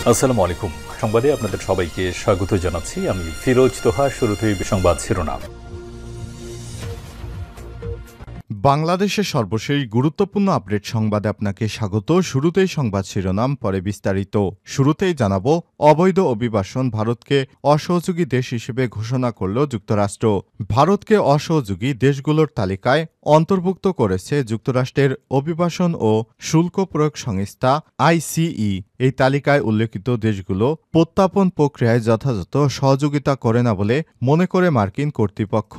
আসসালামু আলাইকুম। সংবাদে আপনাদের সবাইকে স্বাগত জানাচ্ছি। আমি ফিরোজ তোহা। শুরুতেই সংবাদ শিরোনাম। বাংলাদেশের সর্বশেষ গুরুত্বপূর্ণ আপডেট সংবাদে আপনাকে স্বাগত। শুরুতেই সংবাদ শিরোনাম, পরে বিস্তারিত। শুরুতেই জানাবো, অবৈধ অভিবাসন ভারতকে অসহযোগী দেশ হিসেবে ঘোষণা করল যুক্তরাষ্ট্র। ভারতকে অসহযোগী দেশগুলোর তালিকায় অন্তর্ভুক্ত করেছে যুক্তরাষ্ট্রের অভিবাসন ও শুল্ক প্রয়োগ সংস্থা আইসিই। এই তালিকায় উল্লেখিত দেশগুলো প্রত্যাপন প্রক্রিয়ায় যথাযথ সহযোগিতা করে না বলে মনে করে মার্কিন কর্তৃপক্ষ।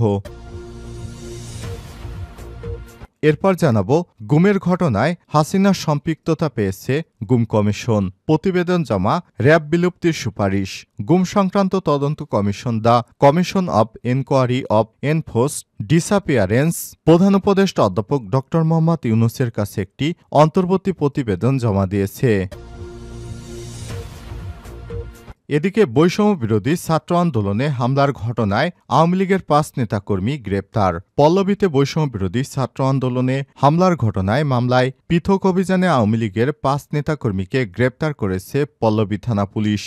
এরপর জানাবো, গুমের ঘটনায় হাসিনার সম্পৃক্ততা পেয়েছে গুম কমিশন। প্রতিবেদন জমা, র্যাব বিলুপ্তির সুপারিশ। গুম সংক্রান্ত তদন্ত commission the commission of enquiry of enforced disappearance প্রধান উপদেষ্টা অধ্যাপক ড মোহাম্মদ ইউনূসের কাছে একটি অন্তর্বর্তী প্রতিবেদন জমা দিয়েছে। এদিকে বৈষম্য বিরোধী ছাত্র আন্দোলনে হামলার ঘটনায় আওয়ামী লীগের ৫ নেতাকর্মী গ্রেপ্তার। পল্লবীতে বৈষম্য বিরোধী ছাত্র আন্দোলনে হামলার ঘটনায় মামলায় পৃথক অভিযানে আওয়ামী লীগের ৫ নেতাকর্মীকে গ্রেপ্তার করেছে পল্লবী থানা পুলিশ।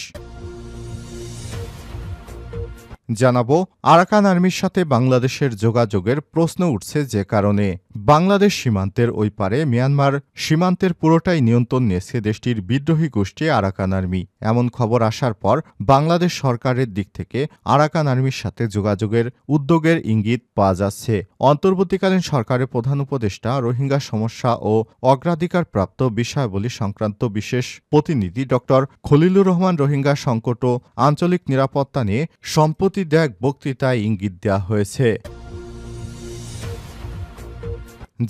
জানাবো, আরাকান আর্মির সাথে বাংলাদেশের যোগাযোগের প্রশ্ন উঠছে যে কারণে। বাংলাদেশ সীমান্তের ওই পারে মিয়ানমার সীমান্তের পুরোটাই নিয়ন্ত্রণ নিয়েছে দেশটির বিদ্রোহী গোষ্ঠী আরাকান আর্মি। এমন খবর আসার পর বাংলাদেশ সরকারের দিক থেকে আরাকান আর্মির সাথে যোগাযোগের উদ্যোগের ইঙ্গিত পাওয়া যাচ্ছে। অন্তর্বর্তীকালীন সরকারের প্রধান উপদেষ্টা রোহিঙ্গা সমস্যা ও অগ্রাধিকারপ্রাপ্ত বিষয়াবলী সংক্রান্ত বিশেষ প্রতিনিধি ড খলিলুর রহমান রোহিঙ্গা সংকট ও আঞ্চলিক নিরাপত্তা নিয়ে সম্প্রতি এক বক্তৃতায় ইঙ্গিত দেওয়া হয়েছে।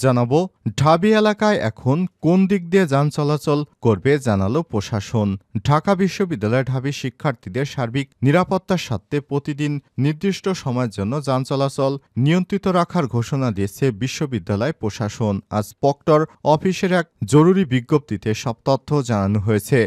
জানাবো, ঢাবি এলাকায় এখন কোন দিক দিয়ে যান চলাচল করবে জানালো প্রশাসন। ঢাকা বিশ্ববিদ্যালয়ের ঢাবি শিক্ষার্থীদের সার্বিক নিরাপত্তার স্বার্থে প্রতিদিন নির্দিষ্ট সময়ের জন্য যান চলাচল নিয়ন্ত্রিত রাখার ঘোষণা দিয়েছে বিশ্ববিদ্যালয় প্রশাসন। আজ প্রক্টর অফিসের এক জরুরি বিজ্ঞপ্তিতে সব তথ্য জানানো হয়েছে।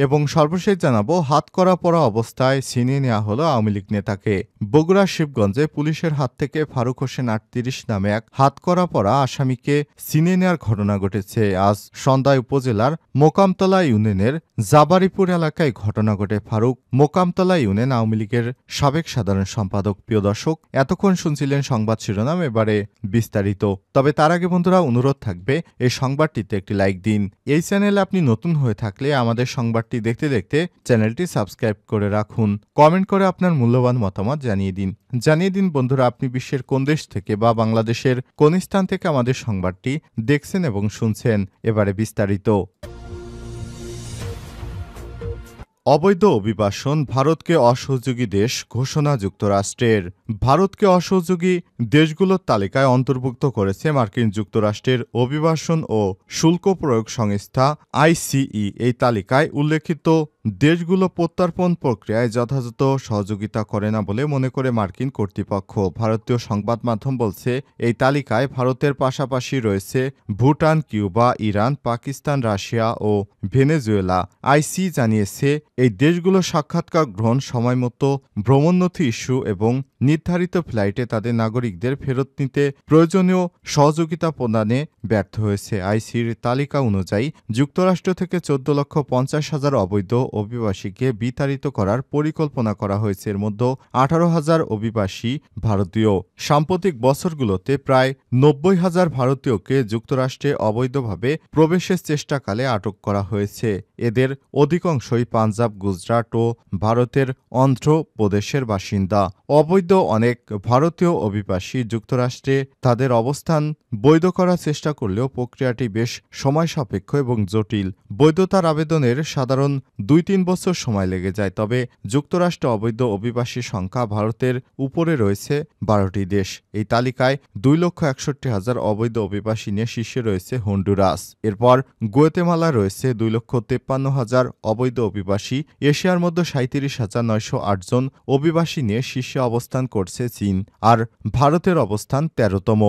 এবং সর্বশেষ জানাবো, হাতকড়া পরা অবস্থায় ছিনিয়ে নেওয়া হলো আওয়ামী লীগ নেতাকে। বগুড়া শিবগঞ্জে পুলিশের হাত থেকে ফারুক হোসেন ৩৮ নামে এক হাতকড়া পরা আসামিকে ছিনিয়ে নেওয়ার ঘটনা ঘটেছে। আজ সন্ধ্যায় উপজেলার মোকামতলা ইউনিয়নের জাবারিপুর এলাকায় ঘটনা ঘটে। ফারুক মোকামতলা ইউনিয়ন আওয়ামী লীগের সাবেক সাধারণ সম্পাদক। প্রিয় দর্শক, এতক্ষণ শুনছিলেন সংবাদ শিরোনাম, এবারে বিস্তারিত। তবে তার আগে বন্ধুরা, অনুরোধ থাকবে এই সংবাদটিতে একটি লাইক দিন। এই চ্যানেলে আপনি নতুন হয়ে থাকলে আমাদের সংবাদ দেখতে দেখতে চ্যানেলটি সাবস্ক্রাইব করে রাখুন। কমেন্ট করে আপনার মূল্যবান মতামত জানিয়ে দিন বন্ধুরা, আপনি বিশ্বের কোন দেশ থেকে বা বাংলাদেশের কোন স্থান থেকে আমাদের সংবাদটি দেখছেন এবং শুনছেন। এবারে বিস্তারিত। অবৈধ অভিবাসন ভারতকে অসহযোগী দেশ ঘোষণা যুক্তরাষ্ট্রের। ভারতকে অসহযোগী দেশগুলোর তালিকায় অন্তর্ভুক্ত করেছে মার্কিন যুক্তরাষ্ট্রের অভিবাসন ও শুল্ক প্রয়োগ সংস্থা আইসিই। এই তালিকায় উল্লেখিত দেশগুলো প্রত্যার্পণ প্রক্রিয়ায় যথাযথ সহযোগিতা করে না বলে মনে করে মার্কিন কর্তৃপক্ষ। ভারতীয় সংবাদ মাধ্যম বলছে, এই তালিকায় ভারতের পাশাপাশি রয়েছে Bhutan, Cuba, Iran, Pakistan, Russia ও ভেনেজুয়েলা। আইসি জানিয়েছে, এই দেশগুলো সাক্ষাৎকার গ্রহণ, সময়মতো ভ্রমণনথি ইস্যু এবং নির্ধারিত ফ্লাইটে তাদের নাগরিকদের ফেরত নিতে প্রয়োজনীয় সহযোগিতা প্রদানে ব্যর্থ হয়েছে। আইসির তালিকা অনুযায়ী যুক্তরাষ্ট্র থেকে 14,50,000 অবৈধ অভিবাসীকে বিতাড়িত করার পরিকল্পনা করা হয়েছে। এর মধ্যে 18,000 অভিবাসী ভারতীয়। সাম্প্রতিক বছরগুলোতে প্রায় 90,000 ভারতীয়কে যুক্তরাষ্ট্রে অবৈধভাবে প্রবেশের চেষ্টাকালে আটক করা হয়েছে। এদের অধিকাংশই পাঞ্জাব, গুজরাট ও ভারতের অন্ধ্র প্রদেশের বাসিন্দা। অবৈধ অনেক ভারতীয় অভিবাসী যুক্তরাষ্ট্রে তাদের অবস্থান বৈধ করার চেষ্টা করলেও প্রক্রিয়াটি বেশ সময় সাপেক্ষ এবং জটিল। বৈধতার আবেদনের সাধারণ 2-3 বছর সময় লেগে যায়। তবে যুক্তরাষ্ট্রে অবৈধ অভিবাসী সংখ্যা ভারতের উপরে রয়েছে 12টি দেশ। এই তালিকায় 2,61,000 অবৈধ অভিবাসী নিয়ে শীর্ষে রয়েছে হন্ডুরাস। এরপর গুয়েতেমালা রয়েছে 2,53,000 অবৈধ অভিবাসী। এশিয়ার মধ্যে 37,908 জন অভিবাসী নিয়ে শীর্ষে অবস্থান করছে চীন, আর ভারতের অবস্থান 13তম।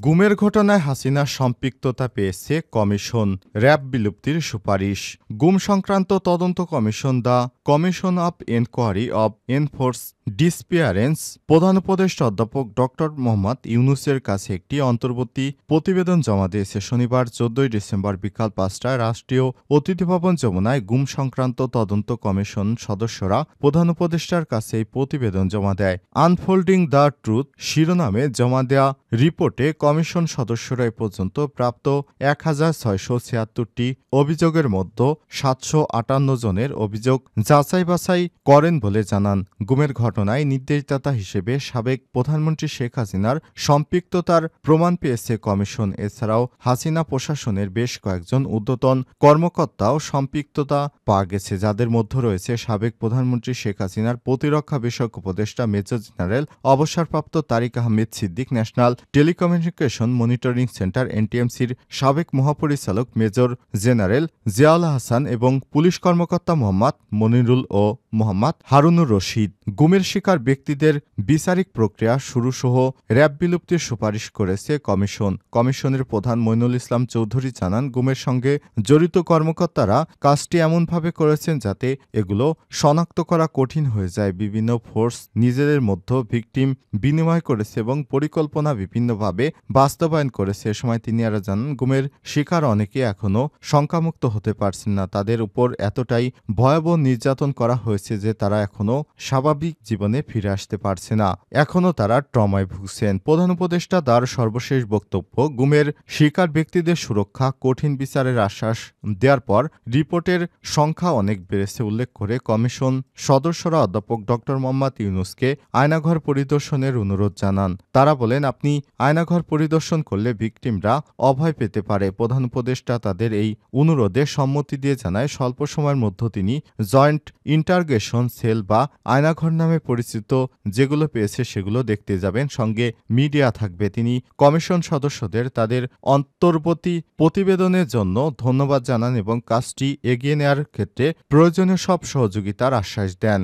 গুমের ঘটনায় হাসিনার সম্পৃক্ততা পেয়েছে কমিশন, র্যাব বিলুপ্তির সুপারিশ। গুম সংক্রান্ত তদন্ত commission the commission of enquiry of enforced disappearance প্রধান উপদেষ্টা অধ্যাপক ডক্টর মোহাম্মদ ইউনূসের কাছে একটি অন্তর্বর্তী প্রতিবেদন জমা দিয়েছে। শনিবার ১৪ ডিসেম্বর বিকাল ৫টায় রাষ্ট্রীয় অতিথি ভবন যমুনায় গুম সংক্রান্ত তদন্ত কমিশন সদস্যরা প্রধান উপদেষ্টার কাছে এই প্রতিবেদন জমা দেয়। আনফোল্ডিং দ্য ট্রুথ শিরোনামে জমা দেয়া রিপোর্টে কমিশন সদস্যরা এ পর্যন্ত প্রাপ্ত ১,৬৭৬টি অভিযোগের মধ্যে ৭৫৮ জনের অভিযোগ যাচাই বাছাই করেন বলে জানান। গুমের ঘটনায় নির্দেশদাতা হিসেবে সাবেক প্রধানমন্ত্রী শেখ হাসিনার সম্পৃক্ততার প্রমাণ পেয়েছে কমিশন। এছাড়াও হাসিনা প্রশাসনের বেশ কয়েকজন ঊর্ধ্বতন কর্মকর্তাও সম্পৃক্ততা পাওয়া গেছে, যাদের মধ্যে রয়েছে সাবেক প্রধানমন্ত্রী শেখ হাসিনার প্রতিরক্ষা বিষয়ক উপদেষ্টা মেজর জেনারেল অবসরপ্রাপ্ত Tariq Ahmed Siddique, national telecommunication monitoring centre এনটিএমসির সাবেক মহাপরিচালক মেজর জেনারেল জিয়াউল হাসান এবং পুলিশ কর্মকর্তা মোহাম্মদ মনিরুল ও মোহাম্মদ হারুনুর রশিদ। গুমের শিকার ব্যক্তিদের বিচারিক প্রক্রিয়া শুরুসহ র্যাব বিলুপ্তির সুপারিশ করেছে কমিশন। কমিশনের প্রধান মইনুল ইসলাম চৌধুরী জানান, গুমের সঙ্গে জড়িত কর্মকর্তারা কাজটি এমনভাবে করেছেন যাতে এগুলো শনাক্ত করা কঠিন হয়ে যায়। বিভিন্ন ফোর্স নিজেদের মধ্যে ভিকটিম বিনিময় করেছে এবং পরিকল্পনা বিভিন্নভাবে বাস্তবায়ন করেছে। এ সময় তিনি আরও জানান, গুমের শিকার অনেকে এখনও শঙ্কামুক্ত হতে পারছেন না। তাদের উপর এতটাই ভয়াবহ নির্যাতন করা হয়েছে যে তারা এখনও স্বাভাবিক জীবনে ফিরে আসতে পারছে না। এখনও তারা ট্রমায় ভুগছেন। প্রধান উপদেষ্টা তার সর্বশেষ বক্তব্য, গুমের শিকার ব্যক্তিদের সুরক্ষা, কঠিন বিচারের আশ্বাস দেওয়ার পর রিপোর্টের সংখ্যা অনেক বেড়েছে উল্লেখ করে কমিশন সদস্যরা অধ্যাপক ডক্টর মোহাম্মদ ইউনূসকে আয়নাঘর পরিদর্শনের অনুরোধ জানান। তারা বলেন, আপনি আয়নাঘর পরিদর্শন করলে ভিকটিমরা অভয় পেতে পারে। প্রধান উপদেষ্টা তাদের এই অনুরোধে সম্মতি দিয়ে জানায়, স্বল্প সময়ের মধ্যে তিনি জয়েন্ট ইন্টারগেশন সেল বা আয়নাঘর নামে পরিচিত যেগুলো পেয়েছে সেগুলো দেখতে যাবেন, সঙ্গে মিডিয়া থাকবে। তিনি কমিশন সদস্যদের তাদের অন্তর্বর্তী প্রতিবেদনের জন্য ধন্যবাদ জানান এবং কাজটি এগিয়ে নেওয়ার ক্ষেত্রে প্রয়োজনীয় সব সহযোগিতার আশ্বাস দেন।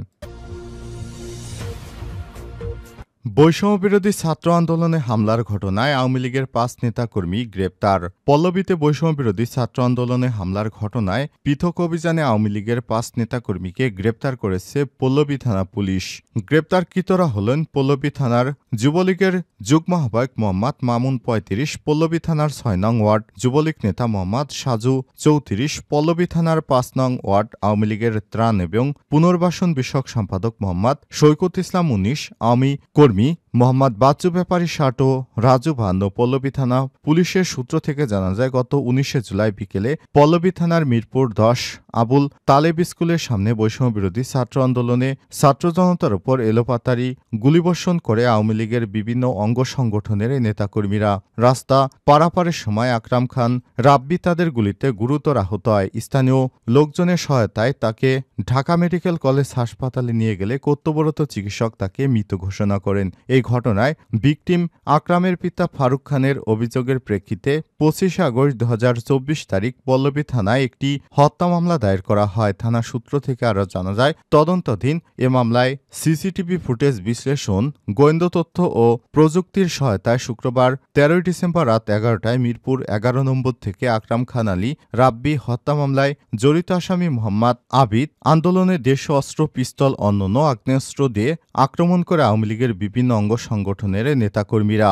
বৈষম্যবিরোধী ছাত্র আন্দোলনে হামলার ঘটনায় আওয়ামী লীগের ৫ নেতাকর্মী গ্রেপ্তার। পল্লবীতে বৈষম্যবিরোধী ছাত্র আন্দোলনে হামলার ঘটনায় পৃথক অভিযানে আওয়ামী লীগের ৫ নেতাকর্মীকে গ্রেপ্তার করেছে পল্লবী থানা পুলিশ। গ্রেপ্তারকৃতরা হলেন পল্লবী থানার যুবলীগের যুগ্ম আহ্বায়ক মোহাম্মদ মামুন ৩৫, পল্লবী থানার ৬ নং ওয়ার্ড যুবলীগ নেতা মোহাম্মদ সাজু ৩৪, পল্লবী থানার ৫ নং ওয়ার্ড আওয়ামী লীগের ত্রাণ এবং পুনর্বাসন বিষয়ক সম্পাদক মোহাম্মদ সৈকত ইসলাম ১৯, আওয়ামী কর্মী মোহাম্মদ বাচ্চু ব্যাপারী ষাট ও রাজু ভান্দ। পল্লবী থানা পুলিশের সূত্র থেকে জানা যায়, গত ১৯ জুলাই বিকেলে পল্লবী থানার মিরপুর ১০ আবুল তালেব স্কুলের সামনে বৈষম্যবিরোধী ছাত্র আন্দোলনে ছাত্র জনতার উপর এলোপাতাড়ি গুলিবর্ষণ করে আওয়ামী লীগের বিভিন্ন অঙ্গ সংগঠনের নেতাকর্মীরা। রাস্তা পারাপারের সময় আকরাম খান রাব্বি তাদের গুলিতে গুরুতর আহত হয়। স্থানীয় লোকজনের সহায়তায় তাকে ঢাকা মেডিকেল কলেজ হাসপাতালে নিয়ে গেলে কর্তব্যরত চিকিৎসক তাকে মৃত ঘোষণা করেন। এই ঘটনায় ভিকটিম আকরামের পিতা ফারুক খানের অভিযোগের প্রেক্ষিতে ২৫ আগস্ট ২০২৪ তারিখ পল্লবী থানায় একটি হত্যা মামলা দায়ের করা হয়। থানা সূত্র থেকে আরও জানা যায়, তদন্তাধীন এ মামলায় সিসিটিভি ফুটেজ বিশ্লেষণ, গোয়েন্দা তথ্য ও প্রযুক্তির সহায়তায় শুক্রবার ১৩ ডিসেম্বর রাত ১১টায় মিরপুর ১১ নম্বর থেকে আকরাম খান আলী রাব্বি হত্যা মামলায় জড়িত আসামি মোহাম্মদ আবিদ আন্দোলনে দেশীয় অস্ত্র, পিস্তল, অন্যান্য আগ্নেয়াস্ত্র দিয়ে আক্রমণ করে আওয়ামী লীগের বিভিন্ন অঙ্গ সংগঠনের নেতাকর্মীরা।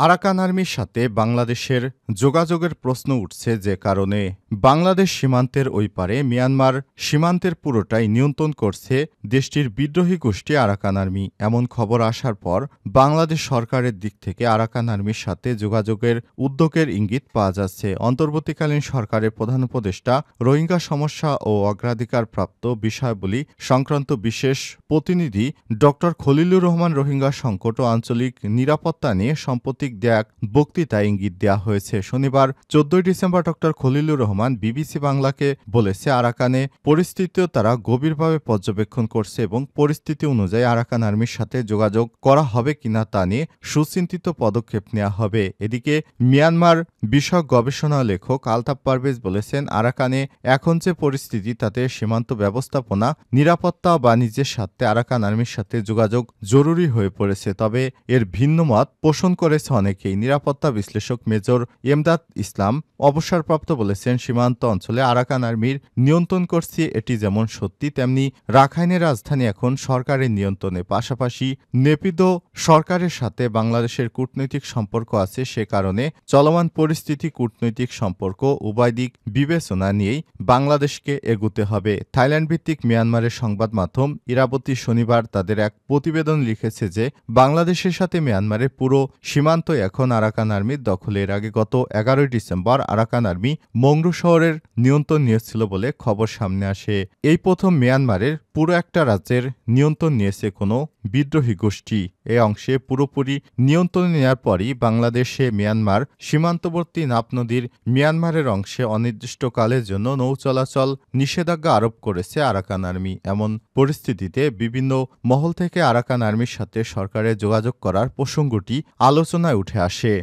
আরাকান আর্মির সাথে বাংলাদেশের যোগাযোগের প্রশ্ন উঠছে, যে কারণে বাংলাদেশ সীমান্তের ওই পারে মিয়ানমার সীমান্তের পুরোটাই নিয়ন্ত্রণ করছে দেশটির বিদ্রোহী গোষ্ঠী আরাকান আর্মি। এমন খবর আসার পর বাংলাদেশ সরকারের দিক থেকে আরাকান আর্মির সাথে যোগাযোগের উদ্যোগের ইঙ্গিত পাওয়া যাচ্ছে। অন্তর্বর্তীকালীন সরকারের প্রধান উপদেষ্টা রোহিঙ্গা সমস্যা ও অগ্রাধিকারপ্রাপ্ত বিষয়াবলী সংক্রান্ত বিশেষ প্রতিনিধি ড খলিলুর রহমান রোহিঙ্গা সংকট ও আঞ্চলিক নিরাপত্তা নিয়ে সম্প্রতি দেয়া এক বক্তৃতায় ইঙ্গিত দেওয়া হয়েছে। শনিবার ১৪ ডিসেম্বর ড খলিলুর রহমান বিবিসি বাংলাকে বলেছে, আরাকানে পরিস্থিতিও তারা গভীরভাবে পর্যবেক্ষণ করছে এবং পরিস্থিতি অনুযায়ী আরাকান আর্মির সাথে যোগাযোগ করা হবে কিনা তা নিয়ে সুচিন্তিত পদক্ষেপ নেওয়া হবে। এদিকে মিয়ানমার বিষয়ক গবেষণা লেখক আলতাফ পারভেজ বলেছেন, আরাকানে এখন যে পরিস্থিতি তাতে সীমান্ত ব্যবস্থাপনা, নিরাপত্তা ও বাণিজ্যের স্বার্থে আরাকান আর্মির সাথে যোগাযোগ জরুরি হয়ে পড়েছে। তবে এর ভিন্ন মত পোষণ করেছে অনেকেই। নিরাপত্তা বিশ্লেষক মেজর এমদাদ ইসলাম অবসরপ্রাপ্ত বলেছেন, সীমান্ত অঞ্চলে আরাকান আর্মির নিয়ন্ত্রণ করছে এটি যেমন সত্যি, তেমনি রাখাইনের রাজধানী এখন সরকারের নিয়ন্ত্রণে। পাশাপাশি নেপিদো সরকারের সাথে বাংলাদেশের কূটনৈতিক সম্পর্ক আছে, সে কারণে চলমান পরিস্থিতি, কূটনৈতিক সম্পর্ক উভয় দিক বিবেচনা নিয়েই বাংলাদেশকে এগুতে হবে। থাইল্যান্ড ভিত্তিক মিয়ানমারের সংবাদ মাধ্যম ইরাবতী শনিবার তাদের এক প্রতিবেদন লিখেছে যে বাংলাদেশের সাথে মিয়ানমারের পুরো সীমান্ত এখন আরাকান আর্মির দখলে। এর আগে গত 11 ডিসেম্বর আরাকান আর্মি মংডু শহরের নিয়ন্ত্রণ নিয়েছিল বলে খবর সামনে আসে। এই প্রথম মিয়ানমারের পুরো একটা রাজ্যের নিয়ন্ত্রণ নিয়েছে কোনো বিদ্রোহী গোষ্ঠী। এ অংশে পুরোপুরি নিয়ন্ত্রণ নেওয়ার পরই বাংলাদেশে মিয়ানমার সীমান্তবর্তী নাপ নদীর মিয়ানমারের অংশে অনির্দিষ্টকালের জন্য নৌ চলাচল নিষেধাজ্ঞা আরোপ করেছে আরাকান আর্মি। এমন পরিস্থিতিতে বিভিন্ন মহল থেকে আরাকান আর্মির সাথে সরকারের যোগাযোগ করার প্রসঙ্গটি আলোচনায় উঠে আসে।